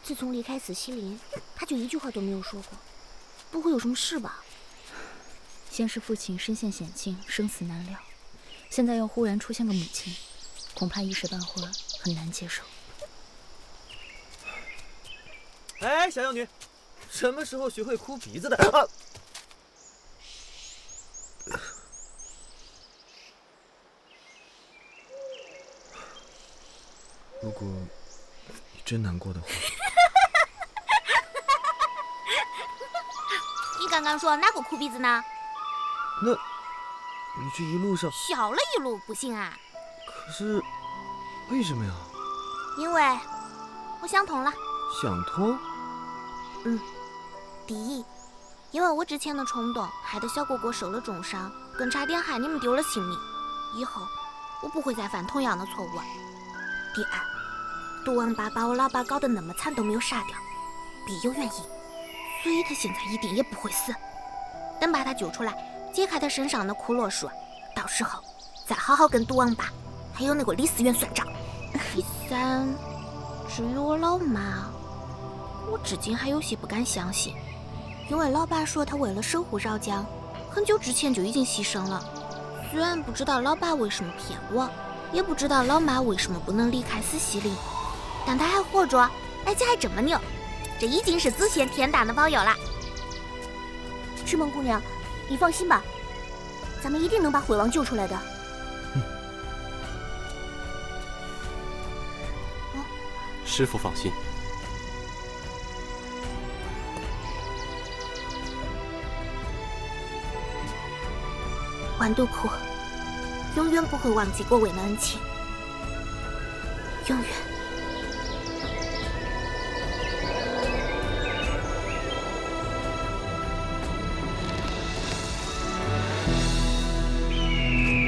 自从离开死西林，他就一句话都没有说过。不会有什么事吧？先是父亲身陷险境，生死难料，现在又忽然出现个母亲，恐怕一时半会儿很难接受。哎，小妖女，什么时候学会哭鼻子的？啊！如果你真难过的话，你刚刚说哪个哭鼻子呢？那你这一路上笑了一路，不行啊？可是为什么呀？因为我想通了。想通？第一，因为我之前的冲动，害得小果果受了重伤，更差点害你们丢了性命。以后我不会再犯同样的错误。第二，毒王八把我老爸搞得那么惨都没有杀掉，必有原因，所以他现在一定也不会死。等把他救出来，解开他身上的骷髅术，到时候再好好跟毒王八还有那个李思源算账。第三，至于我老妈，我至今还有些不敢相信，因为老爸说他为了守护饶江，很久之前就已经牺牲了。虽然不知道老爸为什么骗我，也不知道老妈为什么不能离开死西林，但他还活着，而且还这么牛，这已经是子贤天大的保佑了。赤梦姑娘，你放心吧，咱们一定能把毁王救出来的。师父放心。万杜库永远不会忘记过伟的恩情，永远。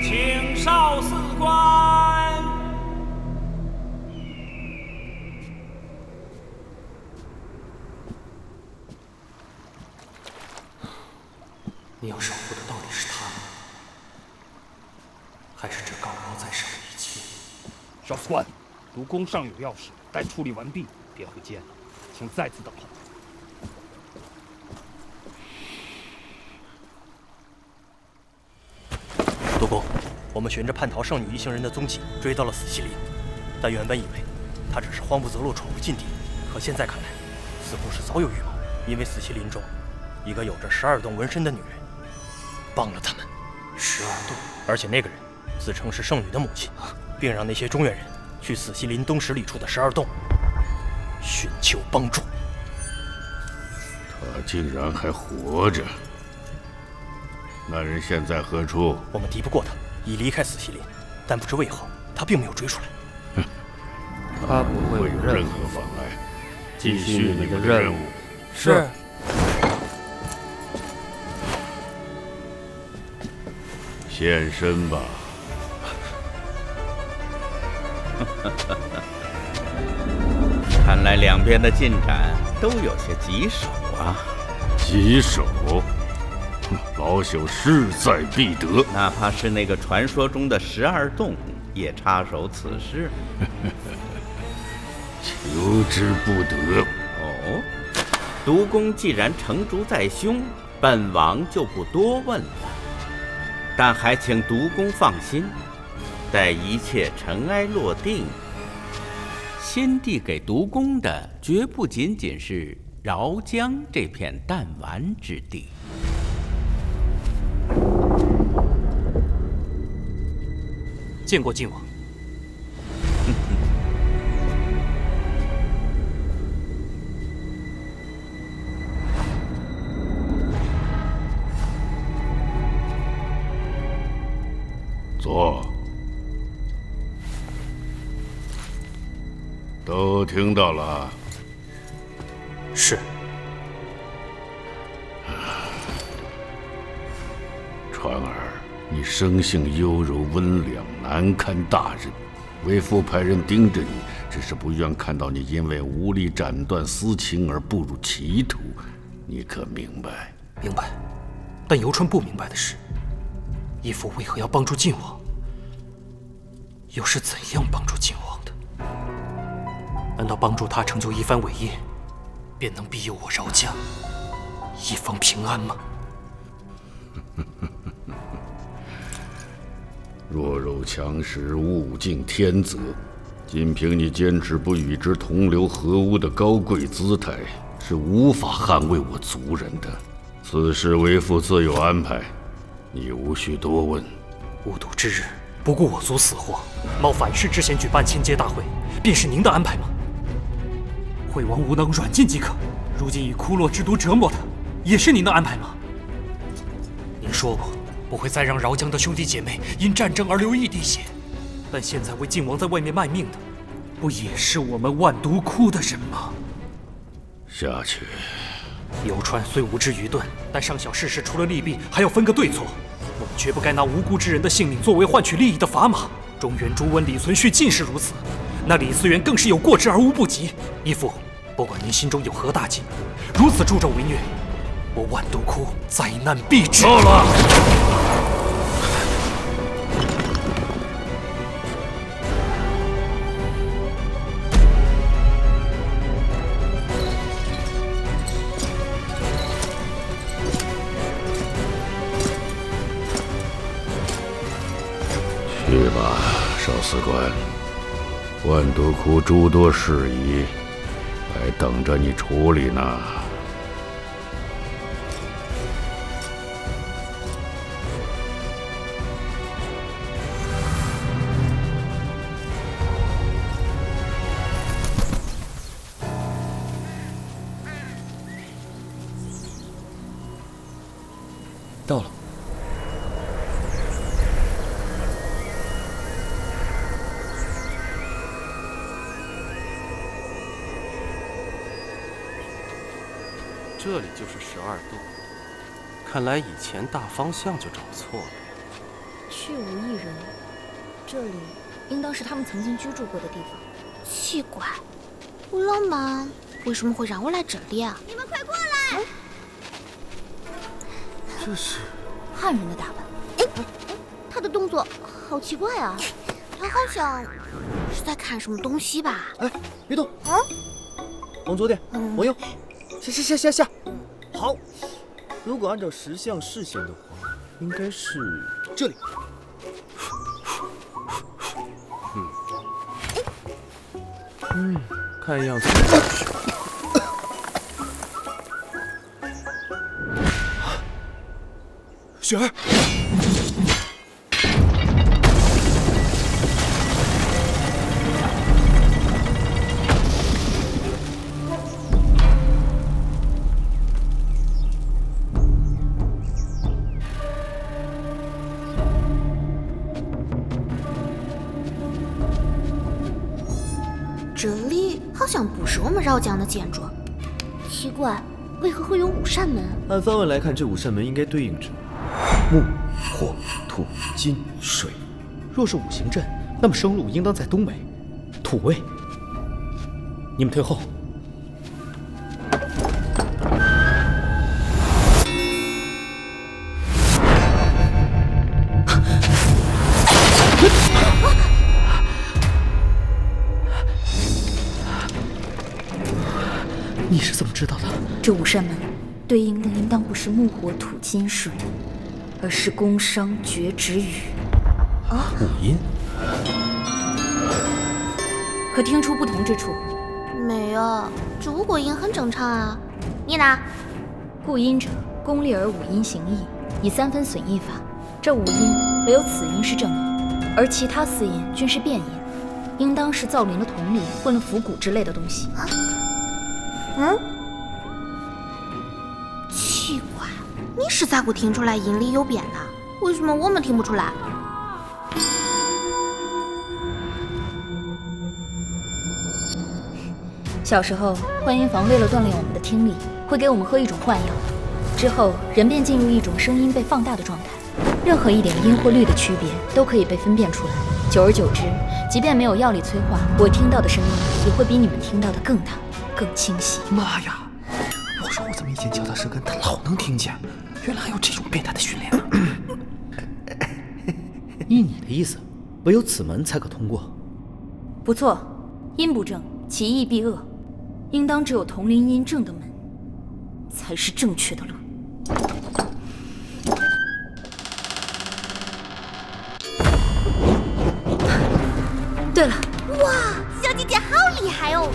请少司官。你要守护的到底是他，还是这高高在上的一切？少司官，毒宫尚有要事，待处理完毕便会见，请再次等候。毒宫，我们循着叛逃圣女一行人的踪迹追到了死西林，但原本以为他只是慌不择路闯入禁地，可现在看来，似乎是早有预谋。因为死西林中，一个有着12洞纹身的女人帮了他们。12洞，而且那个人自称是圣女的母亲，并让那些中原人去死西林东10里处的12洞寻求帮助。他竟然还活着！那人现在何处？我们敌不过他，已离开死西林，但不知为何他并没有追出来。他不会有任何妨碍。继续你们的任务。是。现身吧。看来两边的进展都有些棘手啊。棘手？老朽势在必得。哪怕是那个传说中的12洞，也插手此事。求之不得。哦，毒宫既然成竹在胸，本王就不多问了。但还请毒宫放心，待一切尘埃落定，先帝给毒宫的绝不仅仅是饶江这片弹丸之地。见过晋王。坐。都听到了。是。川儿，你生性优柔温良，难堪大任。为父派人盯着你，只是不愿看到你因为无力斩断私情而步入歧途。你可明白？明白。但游川不明白的是，义父为何要帮助晋王，又是怎样帮助晋王的？难道帮助他成就一番伟业，便能庇佑我饶家一方平安吗？弱肉强食，物竞天择。仅凭你坚持不与之同流合污的高贵姿态，是无法捍卫我族人的。此事为父自有安排，你无需多问。无睹之日，不顾我族死活，冒反世之嫌举办迁接大会，便是您的安排吗？惠王无能软禁即可，如今以骷髅之毒折磨他，也是您的安排吗？您说过不会再让饶江的兄弟姐妹因战争而流一滴血，但现在为靖王在外面卖命的，不也是我们万毒窟的人吗？下去。游川虽无知愚钝，但上小事除了利弊，还要分个对错。我们绝不该拿无辜之人的性命作为换取利益的砝码。中原朱温、李存勖尽是如此，那李嗣源更是有过之而无不及。义父，不管您心中有何大计，如此助纣为虐，我万毒窟灾难必至。够了！去吧，少司官，万毒窟诸多事宜还等着你处理呢。到了。这里就是12渡，看来以前大方向就找错了。去无一人，这里应当是他们曾经居住过的地方。奇怪，吴老板为什么会让我来这里啊？你们快过来！这是汉人的打扮。他的动作好奇怪啊！他好像是在看什么东西吧？哎，别动！啊，往左点，往右，下。好，如果按照石像视线的话，应该是这里。看样子。雪儿。这里好像不是我们饶江的建筑，奇怪，为何会有5扇门？按方位来看，这5扇门应该对应着木、火、土、金、水。若是5行阵，那么生路应当在东北，土位。你们退后。你是怎么知道的？这5扇门对应的应当不是木、火、土、金、水，而是宫商角徵羽。啊，5音，可听出不同之处？没有，这5个音很正常啊。你呢？故音者，功利而5音形异，以3分损益法。这5音唯有此音是正音，而其他4音均是变音，应当是造林了铜铃，混了符骨之类的东西。奇怪，你是咋个听出来音里有变呢？为什么我们听不出来？小时候，幻音房为了锻炼我们的听力，会给我们喝一种幻药，之后人便进入一种声音被放大的状态，任何一点音或律的区别都可以被分辨出来。久而久之，即便没有药力催化，我听到的声音也会比你们听到的更大、更清晰。妈呀！我说我怎么以前脚踏实跟，他老能听见？原来还有这种变态的训练啊！依你的意思，唯有此门才可通过。不错，音不正，其义必恶，应当只有统领阴正的门，才是正确的路。对了，哇，小姐姐好厉害哦！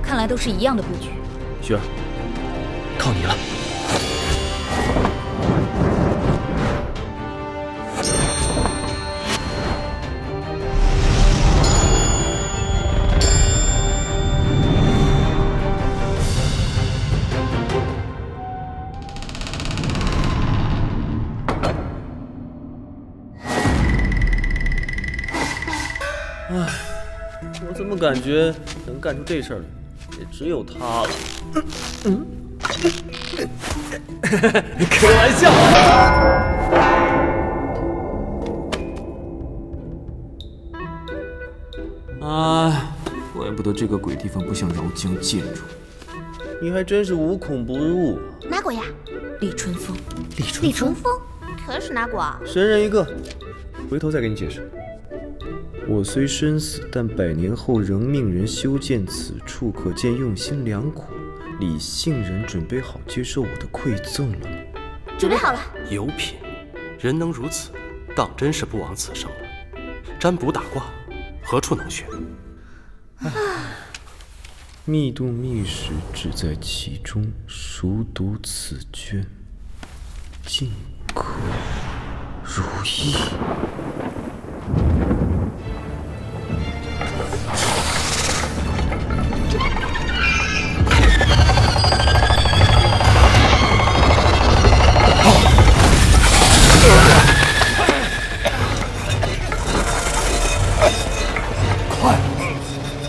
看来都是一样的布局。雪儿，靠你了。唉，我怎么感觉能干出这事儿来，也只有他了。开玩笑。怪不得这个鬼地方不像饶江建筑。你还真是无孔不入。哪个呀？李淳风。李淳风，他是哪个啊？神人一个，回头再给你解释。我虽身死，但100年后仍命人修建此处，可见用心良苦。李姓人准备好接受我的馈赠了吗？准备好了。有品，人能如此，当真是不枉此生了。占卜打卦，何处能学？密度密史只在其中，熟读此卷，尽可如意。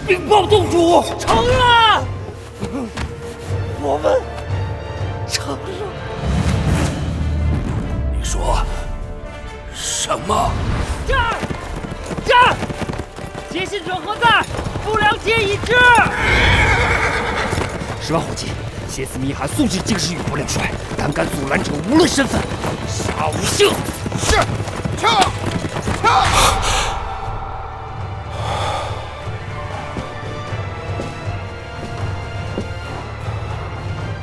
禀报洞主，成了！我们成了。你说什么？这儿，接信者何在？不良皆已至。10万火急，挟持密函送至京师与不良帅，胆敢阻拦者无论身份，杀无赦。是，撤。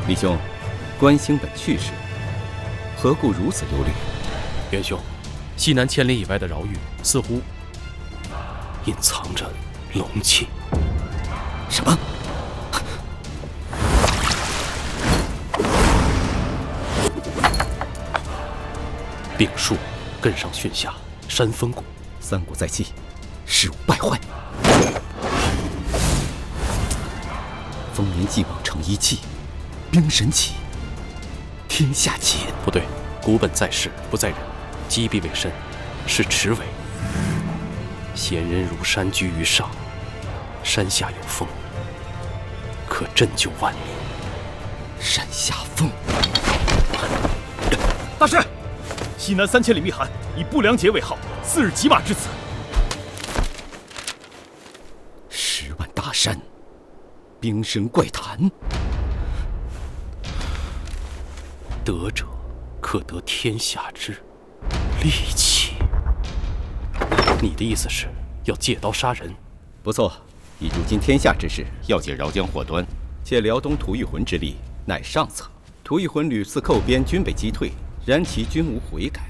李兄，关兴本去世，何故如此忧虑？元兄，西南千里以外的饶域似乎隐藏着龙气。什么？丙戍更上巽下，山峰谷，三国在即，事无败坏。丰年祭往成一气。兵神起，天下起。不对，古本在世不在人，击毙为身，是池尾。贤人如山居于上，山下有风，可镇救万民。山下风。大师，西南3000里密函以不良节为号，4日骑马至此。10万大山，兵神怪谈。得者可得天下之利器。你的意思是要借刀杀人？不错，以如今天下之势，要解饶江祸端，借辽东吐谷浑之力，乃上策。吐谷浑屡次寇边，均被击退，然其均无悔改，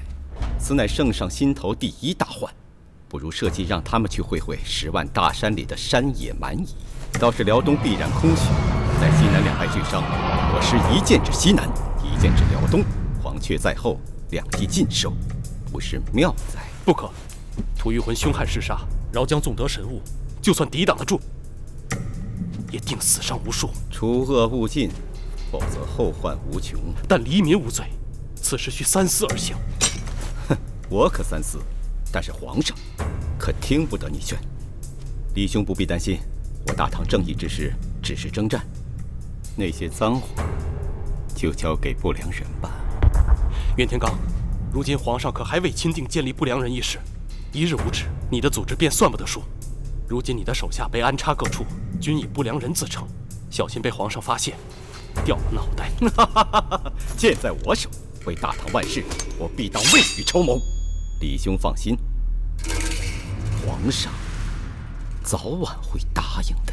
此乃圣上心头第一大患。不如设计让他们去会会10万大山里的山野蛮夷，倒是辽东必然空虚。在西南两败俱伤，我师一剑指西南，一剑指辽东，黄雀在后，两击尽收，不是妙哉？不可，吐谷浑凶悍嗜杀，饶江纵得神物，就算抵挡得住，也定死伤无数。除恶务尽，否则后患无穷。但黎民无罪，此事需三思而行。哼，我可三思，但是皇上可听不得你劝。李兄不必担心，我大唐正义之师只是征战，那些脏活就交给不良人吧。袁天罡，如今皇上可还未钦定建立不良人一事，一日无止，你的组织便算不得数。如今你的手下被安插各处，均以不良人自称，小心被皇上发现，掉了脑袋。剑在我手，为大唐万事，我必当未雨绸缪。李兄放心，皇上早晚会答应的。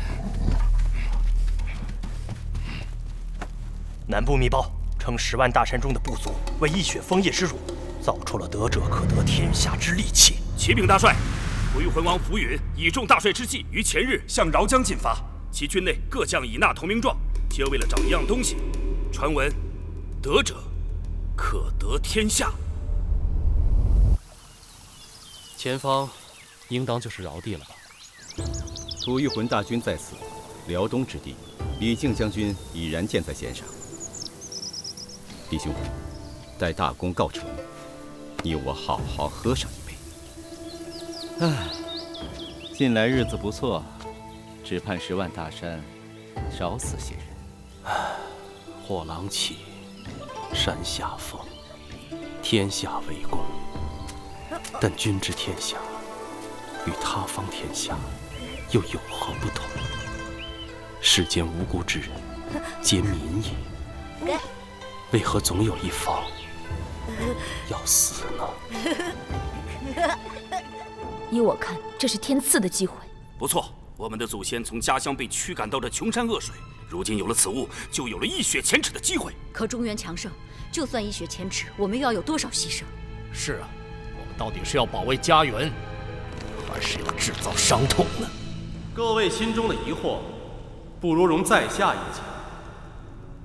南部密报称，10万大山中的部族为一雪枫叶之辱，造出了得者可得天下之利器。启禀大帅，吐谷浑王浮云倚重大帅之计，于前日向饶江进发，其军内各将已纳投名状，皆为了找一样东西。传闻，得者可得天下。前方应当就是饶地了吧？吐谷浑大军在此，辽东之地，李靖将军已然箭在弦上。弟兄，待大功告成，你我好好喝上一杯。唉，近来日子不错，只盼10万大山少死些人。火狼起，山下风，天下为公。但君之天下与他方天下又有何不同？世间无辜之人皆民矣，为何总有一方要死呢？依我看，这是天赐的机会。不错，我们的祖先从家乡被驱赶到这穷山恶水，如今有了此物，就有了一雪前耻的机会。可中原强盛，就算一雪前耻，我们又要有多少牺牲？是啊，我们到底是要保卫家园，还是要制造伤痛呢？各位心中的疑惑，不如容在下一讲，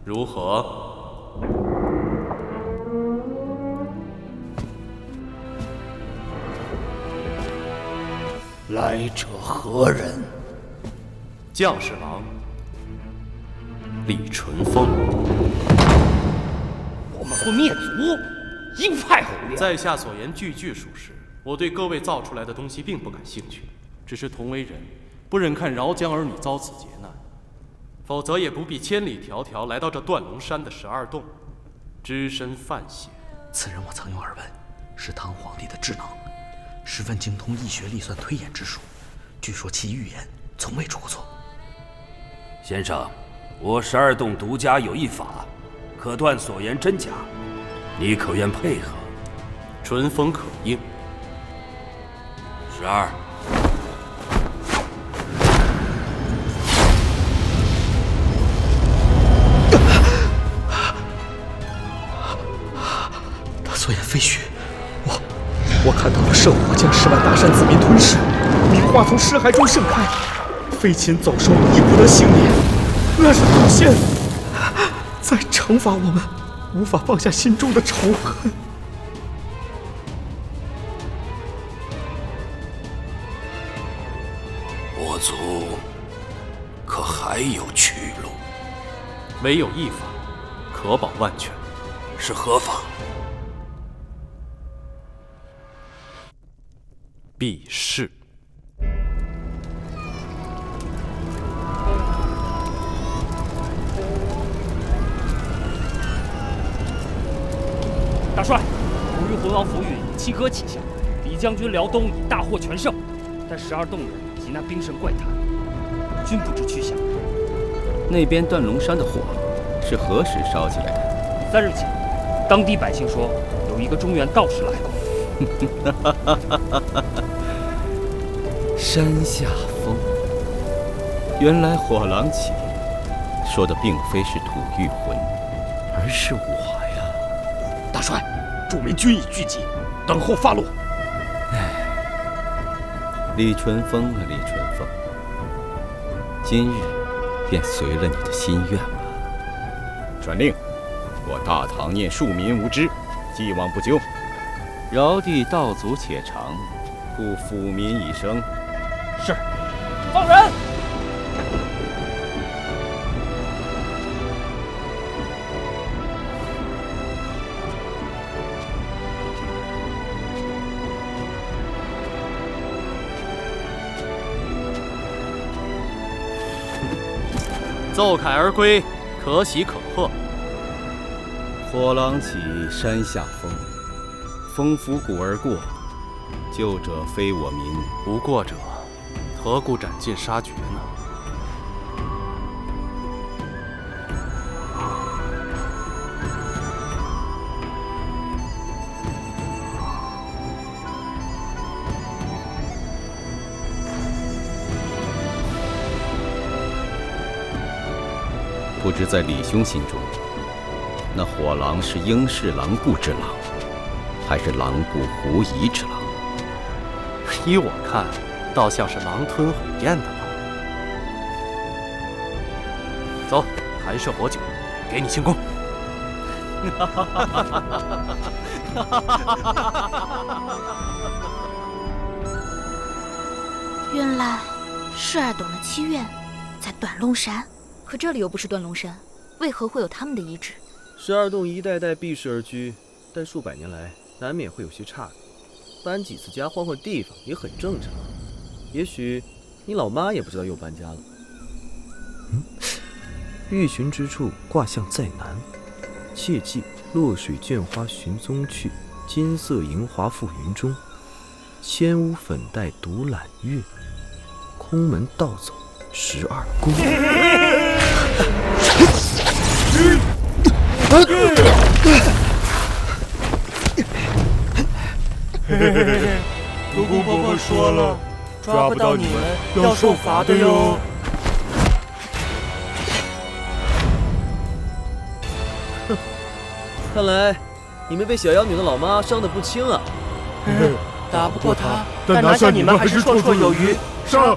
如何？来者何人？将士郎李淳风。我们会灭族，鹰派侯爷。在下所言句句属实，我对各位造出来的东西并不感兴趣，只是同为人，不忍看饶江儿女遭此劫难，否则也不必千里迢迢来到这断龙山的12洞，只身犯险。此人我曾有耳闻，是唐皇帝的智囊，十分精通易学、历算、推演之术。据说其预言从未出过错。先生，我12洞独家有一法，可断所言真假，你可愿配合？淳风可应。12。他所言非虚，我看到了圣火将10万大山子民吞噬，米花从尸骸中盛开，飞禽走兽亦不得幸免。那是祖先在惩罚我们，无法放下心中的仇恨。我族可还有去路？唯有一法，可保万全。是何法？避世。大帅，吐谷浑王浮云以七哥旗下，李将军辽东已大获全胜，但12洞人及那兵神怪谈，均不知去向。那边断龙山的火是何时烧起来的？3日前，当地百姓说有一个中原道士来过。山下风，原来火狼起说的并非是吐谷浑，而是我呀！大帅，众民均已聚集，等候发落。李淳风啊，李淳风，今日便随了你的心愿吧。传令，我大唐念庶民无知，既往不咎。饶地道阻且长，故抚民以生。是，放人！奏凯而归，可喜可贺。火狼起，山下风，风拂谷而过，救者非我民，无过者，何故斩尽杀绝呢？不知在李兄心中，那火狼是应氏狼顾之狼，还是狼顾狐疑之狼？依我看，倒像是狼吞虎咽的狼。走，寒舍薄酒，给你庆功。原来十二洞的起源在断龙山，可这里又不是断龙山，为何会有他们的遗址？十二洞一代代避世而居，但数百年来难免会有些差别，搬几次家换换地方也很正常。也许你老妈也不知道又搬家了。欲寻之处，卦象在南，切记落水绢花寻踪去，金色银华覆云中，千屋粉黛独揽月，空门盗走12宫。毒公伯伯说了，抓不到你们要受罚的哟。哼，看来你们被小妖女的老妈伤得不轻啊。打不过她，但拿下你们还是绰绰有余。上！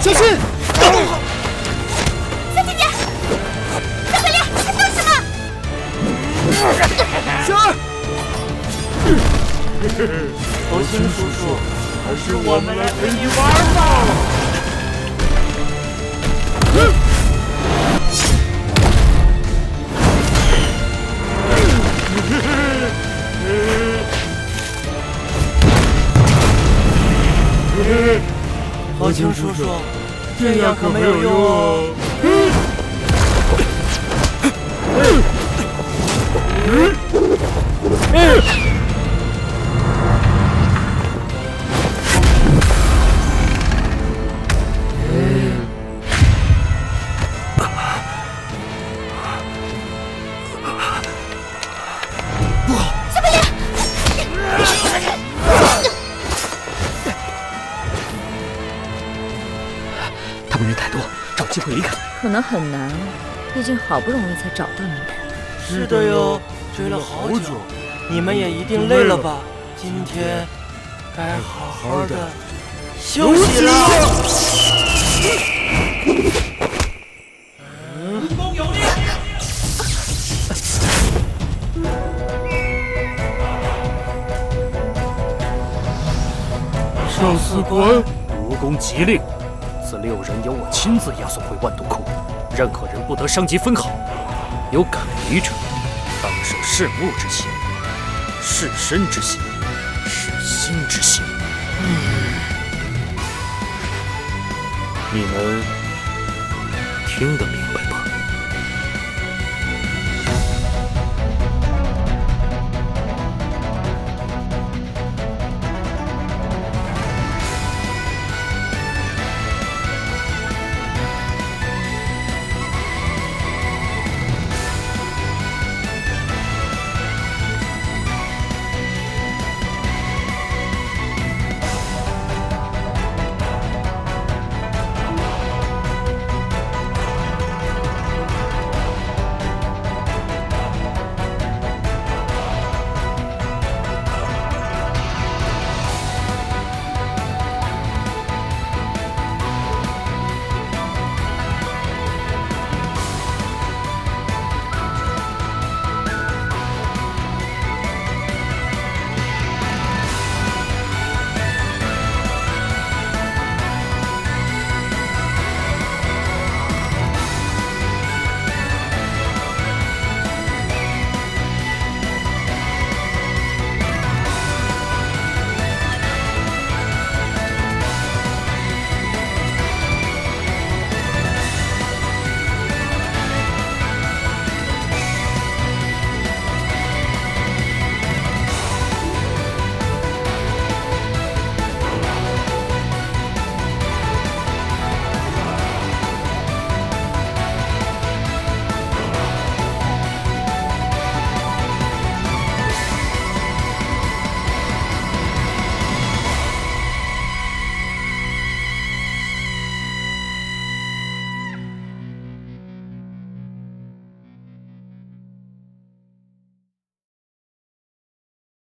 小心！小姐姐，小可怜，还等什么？小二，佛心叔叔，还是我们来陪你玩吧。佛清叔叔，这样可没有用哦。他们人太多，找机会离开。可能很难，毕竟好不容易才找到你们。是的哟，追了好久，你们也一定累了吧？今天该好好的休息了。武功有力。上司官，毒公急令，此6人由我亲自押送回万毒库，任何人不得伤及分毫。有敢离者，当受弑木之刑、弑身之刑、弑心之刑。你们听得明